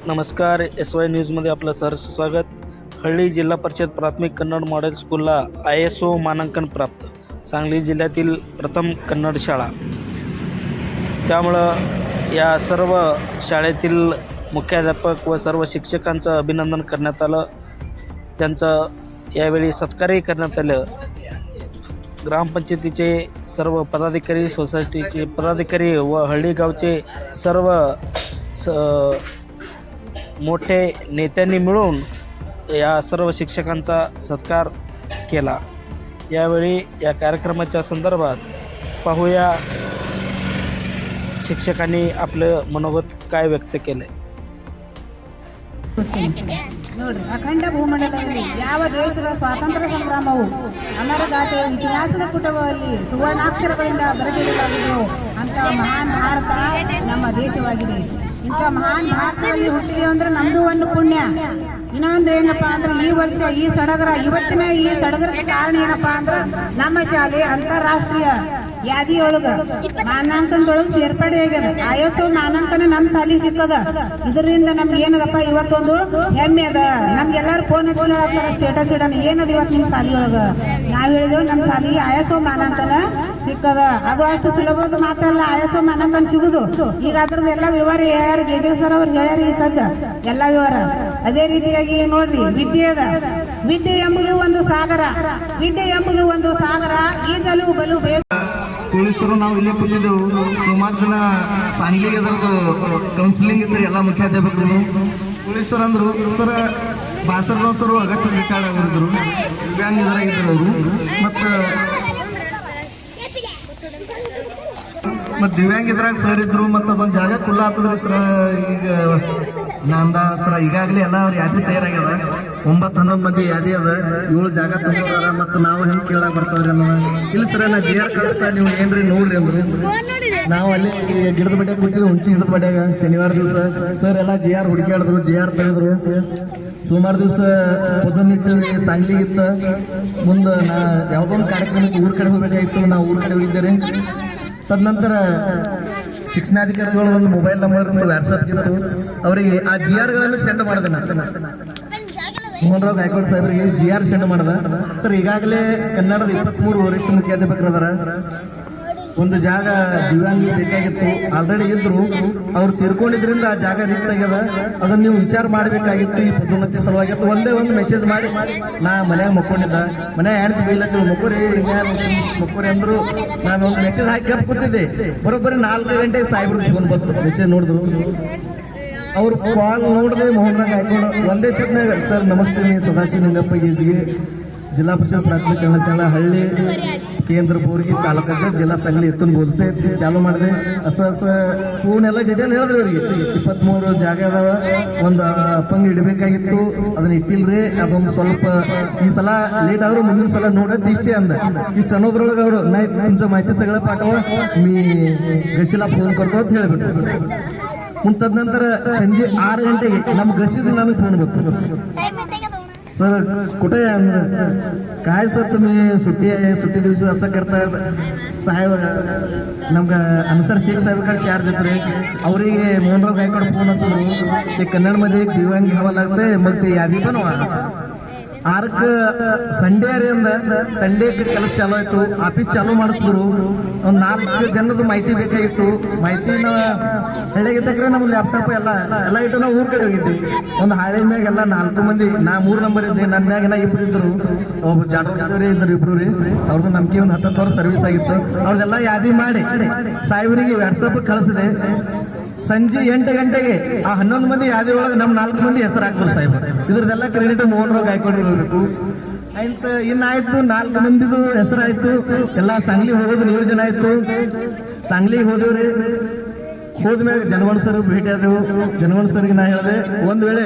नमस्कार. SY न्यूजमध्ये आपलं सहर्ष स्वागत. हळ्ळी जिल्हा परिषद प्राथमिक कन्नड मॉडेल स्कूलला ISO मानांकन प्राप्त. सांगली जिल्ह्यातील प्रथम कन्नड शाळा. त्यामुळं या सर्व शाळेतील मुख्याध्यापक व सर्व शिक्षकांचं अभिनंदन करण्यात आलं. त्यांचं यावेळी सत्कारही करण्यात आलं. ग्रामपंचायतीचे सर्व पदाधिकारी, सोसायटीचे पदाधिकारी व हळ्ळी गावचे सर्व मोठे नेत्यांनी मिळून या सर्व शिक्षकांचा सत्कार केला. यावेळी या कार्यक्रमाच्या संदर्भात पाहूया शिक्षकांनी आपलं मनोगत काय व्यक्त केले. ನೋಡ್ರಿ, ಅಖಂಡ ಭೂಮಂಡಲದಲ್ಲಿ ಯಾವ ದೇಶದ ಸ್ವಾತಂತ್ರ್ಯ ಸಂಗ್ರಾಮವು ಅಮರ ಗಾಥೆಯ ಇತಿಹಾಸದ ಪುಟಗಳಲ್ಲಿ ಸುವರ್ಣಾಕ್ಷರಗಳಿಂದ ಬರೆದಿಡಲಾಗಿದೆಯೋ ಅಂತ ಮಹಾನ್ ಭಾರತ ನಮ್ಮ ದೇಶವಾಗಿದೆ. ಇಂಥ ಮಹಾನ್ ಭಾರತದಲ್ಲಿ ಹುಟ್ಟಿದೆವು ಅಂದ್ರೆ ನಮ್ದು ಒಂದು ಪುಣ್ಯ. ಇನ್ನೊಂದು ಏನಪ್ಪಾ ಅಂದ್ರೆ ಈ ವರ್ಷ ಈ ಸಡಗರ, ಇವತ್ತಿನ ಈ ಸಡಗರಕ್ಕೆ ಕಾರಣ ಏನಪ್ಪಾ ಅಂದ್ರೆ ನಮ್ಮ ಶಾಲೆ ಅಂತಾರಾಷ್ಟ್ರೀಯ ಯಾದಿಯೊಳಗ ಮಾನಾಂಕನದೊಳಗೆ ಸೇರ್ಪಡೆ ಆಗ್ಯದ. ISO ಮಾನಾಂಕನ ನಮ್ಮ ಶಾಲೆ ಸಿಕ್ಕದ. ಇದರಿಂದ ನಮ್ಗೆ ಏನದಪ್ಪ ಇವತ್ತೊಂದು ಹೆಮ್ಮೆ ಅದ. ನಮ್ಗೆಲ್ಲಾರು ಫೋನ್ ಹಚ್ಚಿರ್ತಾರ, ಸ್ಟೇಟಸ್ ಇಡೋಣ ಏನದ ಇವತ್ತು ನಿಮ್ಮ ಶಾಲೆಯೊಳಗ. ನಾವ್ ಹೇಳಿದೆವು ನಮ್ಮ ಶಾಲೆಗೆ ISO ಮಾನಾಂಕನ ಸಿಕ್ಕದ. ಅದು ಅಷ್ಟು ಸುಲಭದ ಮಾತಲ್ಲ ISO ಮಾನಾಂಕನ ಸಿಗುದು. ಈಗ ಅದ್ರದ್ದು ಎಲ್ಲ ವಿವರ ಹೇಳ್ಯಾರ, ಗೆಜೆ ಸರ್ ಅವ್ರು ಹೇಳ್ಯಾರ ಈ ಸದ್ಯ ಎಲ್ಲ ವಿವರ. ಅದೇ ರೀತಿಯಾಗಿ ನೋಡ್ರಿ, ವಿದ್ಯೆ ಅದ. ವಿದ್ಯೆ ಎಂಬುದು ಒಂದು ಸಾಗರ. ವಿದ್ಯೆ ಎಂಬುದು ಒಂದು ಸಾಗರ. ಈಜಲು ಬಲು ಬೇಕು. ಪೊಲೀಸರು ನಾವು ಇಲ್ಲೇ ಕೂತಿದ್ದೆವು. ಸುಮಾರು ಜನ ಸಾಂಗ್ಲಿಗೆ ಅದರದ್ದು ಕೌನ್ಸಿಲಿಂಗ್ ಇದ್ದರು ಎಲ್ಲ ಮುಖ್ಯಾಧ್ಯಾಪಕರು. ಪೊಲೀಸರು ಅಂದರು, ಸರ್ ಬಾಸರ್ರಾವ್ ಸರ್ ಆಗಸ್ಟ್ ರಿಟೈರ್ಡ್ ಆಗಿದ್ರು, ದಿವ್ಯಾಂಗರಾಗಿದ್ದರು ಅವರು. ಮತ್ತು ದಿವ್ಯಾಂಗಿದ್ರಾಗ ಸರ್ ಇದ್ರು. ಮತ್ತು ಅದೊಂದು ಜಾಗ ಖುಲ್ಲ ಆಗ್ತದ್ರಿ ಸರ್. ಈಗ ನಂದ ಸರ ಈಗಾಗಲೇ ಎಲ್ಲ ಅವ್ರ ಯಾದಿ ತಯಾರಾಗ್ಯದ. 9-11 ಮಂದಿ ಯಾದಿ ಅದ. 7 ಜಾಗ ತಗೊಂಡಾರ. ಮತ್ತು ನಾವು ಹೆಂಗೆ ಕೇಳಾಕ ಬರ್ತಾವ್ರಿ ಅನ್ನೋ ಇಲ್ಲ ಸರ, ನಾ GR ಕಳಿಸ್ತಾ, ನೀವು ಏನ್ರಿ ನೋಡ್ರಿ ಅಂದ್ರು. ನಾವು ಅಲ್ಲಿ ಗಿಡದ ಬಡ್ಯಾಗ ಬಿಟ್ಟಿದ್ವಿ, ಹುಂಚಿ ಗಿಡದ ಬಡ್ಯಾಗ. ಶನಿವಾರ ದಿವಸ ಸರ್ ಎಲ್ಲ GR ಹುಡುಕ್ಯಾಡಿದ್ರು, GR ತೆಗೆದ್ರು. ಸೋಮವಾರ ದಿವಸ ಪೊದನಿತ್ತು, ಸಾಂಗ್ಲಿಗಿತ್ತು. ಮುಂದೆ ನಾ ಯಾವುದೊಂದು ಕಾರ್ಯಕ್ರಮಕ್ಕೆ ಊರ ಕಡೆ ಹೋಗ್ಬೇಕಾಗಿತ್ತು. ನಾವು ಊರ ಕಡೆ ಹೋಗಿದ್ದೇನೆ. ತದನಂತರ ಶಿಕ್ಷಣಾಧಿಕಾರಿಗಳು ಒಂದು ಮೊಬೈಲ್ ನಂಬರ್ ಇತ್ತು, ವಾಟ್ಸಪ್ ಇತ್ತು. ಅವರಿಗೆ ಆ GRಗಳನ್ನು ಸೆಂಡ್ ಮಾಡಿದೆ. ಮೋಹನ್ ರಾವ್ ಗಾಯಕ್ವಾಡ್ ಸಾಹೇಬರಿಗೆ GR ಸೆಂಡ್ ಮಾಡಿದ. ಸರ್ ಈಗಾಗಲೇ ಕನ್ನಡದ 23 ವರಿಷ್ಠ ಮುಖ್ಯಾಧ್ಯಾಪಕರು ಅದಾರ. ಒಂದು ಜಾಗ ದಿವ್ಯಾಂಗಿ ಬೇಕಾಗಿತ್ತು, ಆಲ್ರೆಡಿ ಇದ್ರು. ಅವ್ರು ತೀರ್ಕೊಂಡಿದ್ರಿಂದ ಆ ಜಾಗ ರಿಕ್ಟ್ ಆಗ್ಯದ. ಅದನ್ನ ನೀವು ವಿಚಾರ ಮಾಡಬೇಕಾಗಿತ್ತು. ಈ ಪದೋನ್ನತಿ ಸಲುವಾಗಿತ್ತು. ಒಂದೇ ಒಂದು ಮೆಸೇಜ್ ಮಾಡಿ, ನಾ ಮನ್ಯಾಗ ಮಕ್ಕೊಂಡಿದ್ದ, ಮನ್ಯಾಗ ಹೆಣ್ತಿ ಬೀಳತ್ತೀವಿ, ಮಕ್ಕೋರಿ ಮಕ್ಕೋರಿ ಅಂದ್ರು. ನಾನು ಒಂದು ಮೆಸೇಜ್ ಹಾಕಿ ಕಪ್ ಕೂತಿದ್ದೆ. ಬರೋಬ್ಬರಿ 4 ಗಂಟೆಗೆ ಸಾಹೇಬ್ರದ್ದು ಫೋನ್ ಬಂತು. ಮೆಸೇಜ್ ನೋಡಿದ್ರು. ಅವ್ರು ಕಾಲ್ ನೋಡಿದೆ. ಮೋಹನ್ ರಾವ್ ಗಾಯಕ್ವಾಡ್ ಒಂದೇ ಸೆಟ್ನಾಗ, ಸರ್ ನಮಸ್ತೆ, मी सदाशिव निंगप्पा गेजगे, जिल्हा परिषद प्राथमिक कन्नड शाळा हळ्ळी, केंद्र बोरगी, तालुक्याच्या जिल्हा सांगली इथून बोलते. ಚಾಲು ಮಾಡಿದೆ. असं पूर्ण ಎಲ್ಲ ಡಿಟೇಲ್ ಹೇಳಿದ್ರಿ ಅವರಿಗೆ. 23 ಜಾಗ ಅದಾವ. ಒಂದು ಅಪ್ಪಂಗ ಇಡಬೇಕಾಗಿತ್ತು, ಅದನ್ನ ಇಟ್ಟಿಲ್ರಿ. ಅದೊಂದು ಸ್ವಲ್ಪ ಈ ಸಲ ಲೇಟ್ ಆದ್ರೂ ಮುಂದಿನ ಸಲ ನೋಡೋದು ಇಷ್ಟೇ ಅಂದ. ಇಷ್ಟು ಅನ್ನೋದ್ರೊಳಗೆ ಅವರು, ನಾ तुमचं माहिती सगळं पाठवा, मी ಗಸಿला फोन करतो ಅಂತ ಹೇಳಿಬಿಟ್ರು. ತದನಂತರ ಸಂಜೆ 6 ಗಂಟೆಗೆ ನಮ್ಮ ಗಸಿದ್ರು ನನಗೆ ಫೋನ್ ಬಂತು. सर कुठे आहे ಅಂದ್ರೆ, काय सर तुम्ही सुट्टी दिवशी असं करताय. साहेब ನಮ್ಗೆ ಅನ್ಸರ್ शेख साहेबकडे चार्ज येतो. ಅವರಿಗೆ मोहन राव गायकवाड फोन हचलो. ते कन्नडमध्ये एक दिव्यांग घ्यावं लागतंय, मग ते यादी बनवा. ಆರ್ಕ್ ಸಂಡೇ ಅರಿಂದ ಸಂಡೇಕ್ಕೆ ಕೆಲಸ ಚಾಲು ಆಯ್ತು. ಆಫೀಸ್ ಚಾಲು ಮಾಡಿಸಿದ್ರು. ಒಂದು 4 ಜನದ ಮಾಹಿತಿ ಬೇಕಾಗಿತ್ತು. ಮಾಹಿತಿನ ಹಳ್ಳಿಗಿದ್ದಕ್ರೆ ನಮ್ಮ ಲ್ಯಾಪ್ಟಾಪ್ ಎಲ್ಲ ಇಟ್ಟು ನಾವು ಊರ ಕಡೆ ಹೋಗಿದ್ವಿ. ಒಂದು ಹಾಳೆ ಮ್ಯಾಗ ಎಲ್ಲ 4 ಮಂದಿ, ನಾ 3 ನಂಬರ್ ಇದ್ದೆ, ನನ್ನ ಮ್ಯಾಗ 2 ಇದ್ರು. ಒಬ್ಬ ಜಾಡ್ರಿ ಇದ್ರು, 2 ರೀ. ಅವ್ರದ್ದು ನಮ್ಗೆ ಒಂದು 10 ವರ್ಷ ಸರ್ವಿಸ್ ಆಗಿತ್ತು. ಅವ್ರದ್ದೆಲ್ಲ ಯಾದಿ ಮಾಡಿ ಸಾಹೇಬರಿಗೆ ವಾಟ್ಸಪ್ ಕಳಿಸಿದೆ. ಸಂಜೆ 8 ಗಂಟೆಗೆ ಆ 11 ಮಂದಿ ಯಾದಿ ಒಳಗೆ ನಮ್ಮ 4 ಮಂದಿ ಹೆಸರು ಹಾಕಿದ್ರು ಸಾಹೇಬ್. ಇದ್ರದ್ದೆಲ್ಲ ಕ್ರೆಡಿಟ್ ಮೋಹನ್ ರಾವ್ ಗಾಯಕ್ವಾಡ್ ಹೋಗ್ಬೇಕು. ಇನ್ನಾಯ್ತು 4 ಮಂದಿದು ಹೆಸರಾಯ್ತು. ಎಲ್ಲ ಸಾಂಗ್ಲಿ ಹೋಗೋದು ನಿಯೋಜನೆ ಆಯ್ತು. ಸಾಂಗ್ಲಿಗೆ ಹೋದೇವ್ರಿ. ಹೋದ್ಮ್ಯಾಗ ಜನವಣ್ ಸರ್ ಭೇಟಿ ಆದೆವು. ಜನವಣ್ ಸರ್ಗೆ ನಾ ಹೇಳಿದೆ, ಒಂದ್ ವೇಳೆ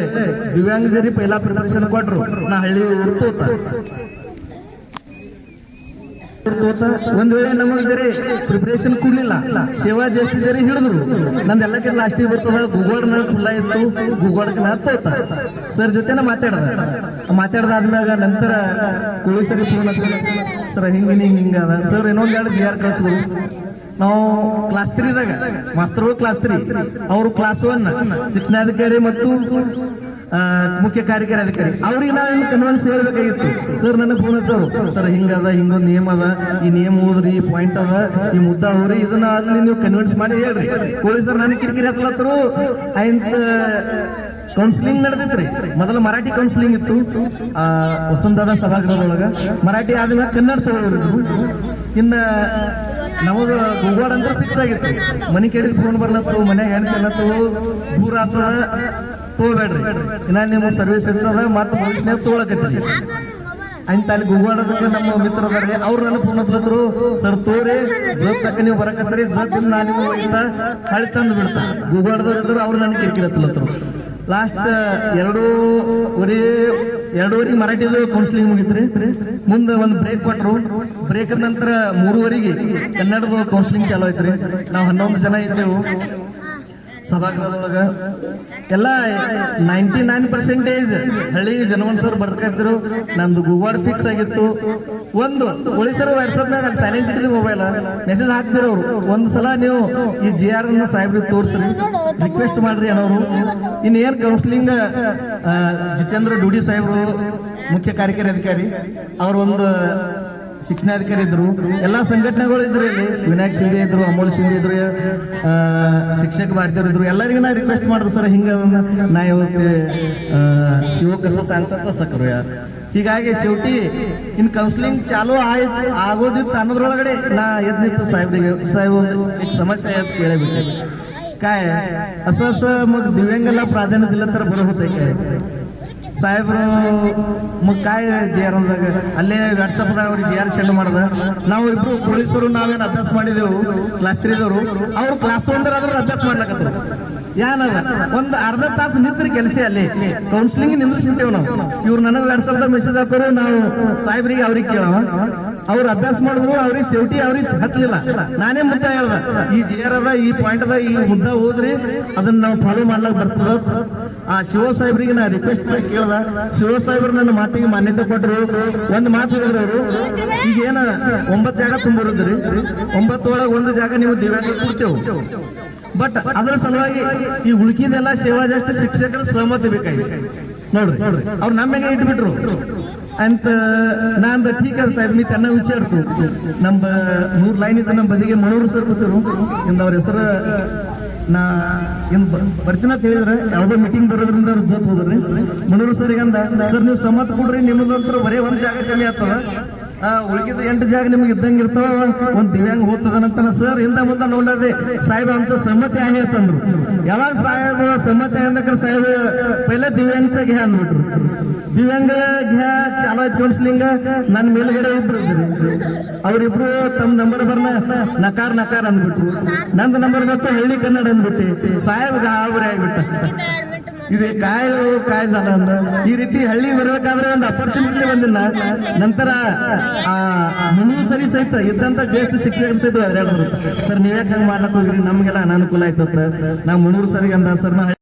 ದಿವ್ಯಾಂಗ ಜರಿ ಪೈಲಾ ಪ್ರಿಪರೇಷನ್ ಕೊಟ್ರು, ನಾ ಹಳ್ಳಿ ಊರು ತೋತ. ಒಂದ್ ವೇಳೆ ನಮಗೆ ಜರಿ ಪ್ರಿಪರೇಷನ್ ಕೊಡ್ಲಿಲ್ಲ, ಸೇವಾ ಜಸ್ಟ್ ಜರಿ ಹಿಡಿದ್ರು, ನಂದೆಲ್ಲಕ್ಕೆ ಲಾಸ್ಟಿಗೆ ಬರ್ತದ. ಗೂಗಲ್ ಖುಲ್ಲ ಇತ್ತು, ಗೂಗಲ್ಗೆ ನಾ ತೋತ. ಸರ್ ಜೊತೆನ ಮಾತಾಡ್ದಾದ್ಮ್ಯಾಗ ನಂತರ ಕೋಳಿ ಸರಿ ಫೋನ್ ಹಚ್ಚ, ಸರ್ ಹಿಂಗದ. ಸರ್ ಇನ್ನೊಂದು 2 GR ಕಳಿಸಿದ್ರು. ನಾವು ಕ್ಲಾಸ್ 3ದಾಗ ಮಾಸ್ತರ್ಗಳು ಕ್ಲಾಸ್ 3 ಅವರು ಕ್ಲಾಸ್ 1 ಶಿಕ್ಷಣಾಧಿಕಾರಿ ಮತ್ತು ಮುಖ್ಯ ಕಾರ್ಯಕಾರಿ ಅಧಿಕಾರಿ ಅವ್ರಿಗೆ ನಾವು ಕನ್ವಿನ್ಸ್ ಹೇಳ್ಬೇಕಾಗಿತ್ತು. ಸರ್ ನನಗೆ ಫೋನ್ ಹಚ್ಚೋರು, ಸರ್ ಹಿಂಗದ ಹಿಂಗೊಂದು ನಿಯಮ ಅದ, ಈ ನಿಯಮ ಓದ್ರಿ, ಈ ಪಾಯಿಂಟ್ ಅದ, ಈ ಮುದ್ದ ಹೋಗ್ರಿ, ಇದನ್ನ ಅಲ್ಲಿ ನೀವು ಕನ್ವಿನ್ಸ್ ಮಾಡಿ ಹೇಳ್ರಿ. ಕೋಳಿ ಸರ್ ನನಗೆ ಕಿರಿಕಿರಿ ಹಚ್ಚಲತ್ತರು. ಆಯ್ತ ಕೌನ್ಸಿಲಿಂಗ್ ನಡೆದಿತ್ರಿ. ಮೊದಲು ಮರಾಠಿ ಕೌನ್ಸಿಲಿಂಗ್ ಇತ್ತು ವಸಂತದ ಸಭಾಗೃಹದೊಳಗ. ಮರಾಠಿ ಆದ್ಮೇಲೆ ಕನ್ನಡ ತಗೊಳ್ಳೋರಿದ್ರು. ಇನ್ನ ನಮಗ ಗುಗ್ವಾಡ ಅಂತ ಫಿಕ್ಸ್ ಆಗಿತ್ತು. ಮನೆ ಕೇಳಿದ್ ಫೋನ್ ಬರ್ಲತ್ತು, ಮನ್ಯಾಗ ಹೆಣ್ ಕೇಳತ್ತು, ದೂರ ಆಗ್ತದ, ತಗೋಬೇಡ್ರಿ, ಇನ್ನ ನಿಮ್ಮ ಸರ್ವಿಸ್ ಹೆಚ್ಚದ ಮತ್ತು ಭವಿಷ್ಯನಾಗ ತಗೊಳಕತ್ರಿ ಅಂತ ಅಲ್ಲಿ ಗುಗ್ವಾಡದಕ್ಕೆ ನಮ್ಮ ಮಿತ್ರದಾರ್ರಿ ಅವ್ರು ನನಗೆ ಫೋನ್ ಹಚ್ಲತ್ರು. ಸರ್ ತೋರಿ ಜತ್ ತಕ್ಕ ನೀವು ಬರಕತ್ರಿ, ಜತ್ ನಾನು ನಿಮಗೆ ಒಯ್ತಾ ಹಳಿ ತಂದು ಬಿಡ್ತಾ. ಗುಗ್ವಾಡದವ್ರು ಇದ್ರು ಅವ್ರು ನನಗೆ ಕಿರಿಕಿರಿ ಹಚ್ಲತ್ರು. Last ಎರಡೂವರೆಗೆ ಮರಾಠಿದು counselling ಮುಗಿತ್ರಿ. ಮುಂದೆ ಒಂದು ಬ್ರೇಕ್ ಕೊಟ್ಟರು. ಬ್ರೇಕ್ ನಂತರ 3:30 ಕನ್ನಡದ ಕೌನ್ಸಿಲಿಂಗ್ ಚಾಲು ಐತ್ರಿ. ನಾವು 11 ಜನ ಇದ್ದೆವು ಸಭಾಗೃಹದೊಳಗ. ಎಲ್ಲ 99% ಹಳ್ಳಿ ಜನವನ್ ಸರ್ ಬರ್ಕತ್ತಿದ್ರು. ನಂದು ಗುಗ್ವಾಡ್ ಫಿಕ್ಸ್ ಆಗಿತ್ತು. ಒಂದು ಪೊಲೀಸರು ವಾಟ್ಸಪ್ನಾಗ ಅಲ್ಲಿ ಸೈಲೆಂಟ್ ಇಟ್ಟಿದ್ವಿ, ಮೊಬೈಲ್ ಮೆಸೇಜ್ ಹಾಕ್ತಿರ ಅವರು. ಒಂದ್ಸಲ ನೀವು ಈ GR ಸಾಹೇಬ್ರಿಗೆ ತೋರಿಸ್ರಿ, ರಿಕ್ವೆಸ್ಟ್ ಮಾಡ್ರಿ ಅನ್ನೋರು. ಇನ್ನೇನು ಕೌನ್ಸಿಲಿಂಗ್ ಜಿತೇಂದ್ರ ಡೂಡಿ ಸಾಹೇಬ್ರು ಮುಖ್ಯ ಕಾರ್ಯಕಾರಿ ಅಧಿಕಾರಿ, ಅವ್ರ ಒಂದು ಶಿಕ್ಷಣಾಧಿಕಾರಿ ಇದ್ರು, ಎಲ್ಲಾ ಸಂಘಟನೆಗಳು ಇದ್ರು. ಇಲ್ಲಿ ವಿನಾಯಕ್ ಶಿಂದೆ ಇದ್ರು, ಅಮೋಲ್ ಶಿಂದೆ ಇದ್ರು, ಶಿಕ್ಷಕ ಭಾರತೀಯರು ಇದ್ರು. ಎಲ್ಲರಿಗೂ ನಾ ರಿಕ್ವೆಸ್ಟ್ ಮಾಡಿದ್ರು, ಸರ್ ಹಿಂಗ ನಾ ವ್ಯವಸ್ಥೆ ಶಿವಕಸ ಸಾಂತ ಸಕರು ಯಾರು. ಹೀಗಾಗಿ ಶಿವಟಿ ಇನ್ ಕೌನ್ಸಿಲಿಂಗ್ ಚಾಲೂ ಆಗೋದಿತ್ತು ಅನ್ನೋದ್ರೊಳಗಡೆ ನಾ ಎದ್ ನಿಂತು ಸಾಹೇಬ್ರಿಗೆ, ಸಾಹೇಬ್ ಒಂದು ಸಮಸ್ಯೆ ಆಯ್ತು ಕೇಳಬಿಟ್ಟೆ. काय असं मग दिव्यांगाला प्राधान्य दिलं तर बरं होतंय काय ಸಾಹೇಬ್ರು? ಮಗ काय JR ಅಲ್ಲೇ ವಾಟ್ಸಪ್ದಾಗ ಅವ್ರಿಗೆ JR ಸೆಂಡ್ ಮಾಡ್ದ. ನಾವು ಇಬ್ರು ಪೊಲೀಸರು ನಾವೇನು ಅಭ್ಯಾಸ ಮಾಡಿದೆವು ಕ್ಲಾಸ್ 3ದವರು, ಅವ್ರು ಕ್ಲಾಸ್ 1 ಅದ್ರ ಅಭ್ಯಾಸ ಮಾಡ್ಲಕತ್ರು. ಏನದ ಒಂದು ಅರ್ಧ ತಾಸು ನಿಂತ್ರಿ ಕೆಲಸ ಅಲ್ಲಿ ಕೌನ್ಸಿಲಿಂಗ್ ನಿಂದ್ರಿಸ್ಬಿಟ್ಟೇವ್ ನಾವು. ಇವ್ರು ನನಗೆ ವಾಟ್ಸಪ್ದಾಗ ಮೆಸೇಜ್ ಹಾಕೋರು, ನಾವು ಸಾಹೇಬ್ರಿಗೆ ಅವ್ರಿಗೆ ಕೇಳವ. ಅವ್ರು ಅಭ್ಯಾಸ ಮಾಡಿದ್ರು, ಅವ್ರಿಗೆ ಸೇಫ್ಟಿ ಅವ್ರಿಗೆ ಹತ್ತಲಿಲ್ಲ. ನಾನೇ ಮುದ್ದ ಹೇಳ್ದ, ಈ JR ಅದ, ಈ ಪಾಯಿಂಟ್ ಅದ, ಈ ಮುದ್ದ ಹೋದ್ರಿ ಅದನ್ನ ನಾವು ಫಾಲೋ ಮಾಡ್ಲಾಕ್ ಬರ್ತದ. ಆ ಶಿವ ಸಾಹೇಬ್ರಿಗೆ ನಾ ರಿಕ್ವೆಸ್ಟ್ ಮಾಡಿ ಕೇಳ್ದ. ಶಿವ ಸಾಹೇಬ್ರು ನನ್ನ ಮಾತಿಗೆ ಮಾನ್ಯತೆ ಕೊಟ್ಟರು. ಒಂದು ಮಾತು ಹೇಳಿದ್ರು ಅವರು, ಈಗ ಏನ 9 ಜಾಗ ತುಂಬಿರೋದ್ರಿ, 9 ಒಳಗೆ 1 ಜಾಗ ನೀವು ದಿವ್ಯಾಂಗ ಕೊಡ್ತೇವೆ. ಬಟ್ ಅದರ ಸಲುವಾಗಿ ಈ ಉಳ್ಕಿದೆಲ್ಲ ಸೇವಾ ಜಸ್ಟ್ ಶಿಕ್ಷಕರ ಸಹಮತಿ ಬೇಕಾಗಿ ನೋಡ್ರಿ. ಅವ್ರು ನಮ್ಮಗೆ ಇಟ್ಬಿಟ್ರು ಅಂತ. ನಾನ್ ठीक आहे साहेब, मी त्यांना विचारतो. ನಮ್ಮ 3 ಲೈನ್ ಇತ್ತು ನಮ್ಮ ಬದಿಗೆ ಮನೋರು ಸರ್ ಕೂತರು. ಇಂದ ಅವ್ರ ಹೆಸರು ನಾ ಏನ್ ಬರ್ತೀನ ಅಂತ ಹೇಳಿದ್ರೆ ಯಾವ್ದೋ ಮೀಟಿಂಗ್ ಬರೋದ್ರಿಂದ ಅವ್ರ ಜೊತೆ ಹೋದ್ರಿ. ಮನೋರು ಸರ್ ಅಂದ, ಸರ್ ನೀವು ಸಮ್ಮತ ಕೊಡ್ರಿ, ನಿಮ್ಮದಂತರೂ ಬರೀ 1 ಜಾಗ ಕಮ್ಮಿ ಆಗ್ತದ, ಉಳಿದ 8 ಜಾಗ ನಿಮ್ಗೆ ಇದ್ದಂಗೆ ಇರ್ತಾವ, ಒಂದು ದಿವ್ಯಾಂಗ ಹೋಗ್ತದನಂತ. ಸರ್ ಹಿಂದ ಮುಂದೆ ನೋಡ್ಲಾರ್ದೆ साहेब आमचं सहमती आहे ಅಂತಂದ್ರು. ಯಾವಾಗ साहेब सहमती आहे ಅಂದಕ್ರೆ साहेब पहिला दिव्यांगचं घ्या ಅಂದ್ಬಿಟ್ರು. ದಿವ್ಯಾಂಗ घ्या ಚಾಲು ಆಯ್ತು ಕೌನ್ಸಿಲಿಂಗ್. ನನ್ನ ಮೇಲ್ಗಡೆ ಇಬ್ರು ಇದ್ರಿ, ಅವ್ರಿಬ್ರು ತಮ್ಮ ನಂಬರ್ ಬರ್ನ ನಕಾರ ಅಂದ್ಬಿಟ್ರು. ನಂದು ನಂಬರ್ ಬಂತು ಹಳ್ಳಿ ಕನ್ನಡ ಅಂದ್ಬಿಟ್ಟು साहेब ಗಾಬರಿ ಆಗ್ಬಿಟ್ಟ. ಇದು काय झालं ಅಂದ್ರೆ ಈ ರೀತಿ ಹಳ್ಳಿ ಬರಬೇಕಾದ್ರೆ ಒಂದು ಅಪರ್ಚುನಿಟಿ ಬಂದಿಲ್ಲ. ನಂತರ ಮುಂದೂ ಸರಿ ಸಹಿತ ಇದ್ದಂತ ಜ್ಯೇಷ್ಠ ಶಿಕ್ಷಕರು ಸಹಿತ ಹೇಳಿದ್ರು, ಸರ್ ನೀವ್ಯಾಕೆ ಹಂಗೆ ಮಾಡ್ಲಕ್ ಹೋಗ್ರಿ, ನಮ್ಗೆಲ್ಲ ಅನಾನುಕೂಲ ಆಯ್ತಂತ. ನಾವು ಮುನ್ನೂರು ಸರಿಗೆ ಅಂದ, ಸರ್ ನಾ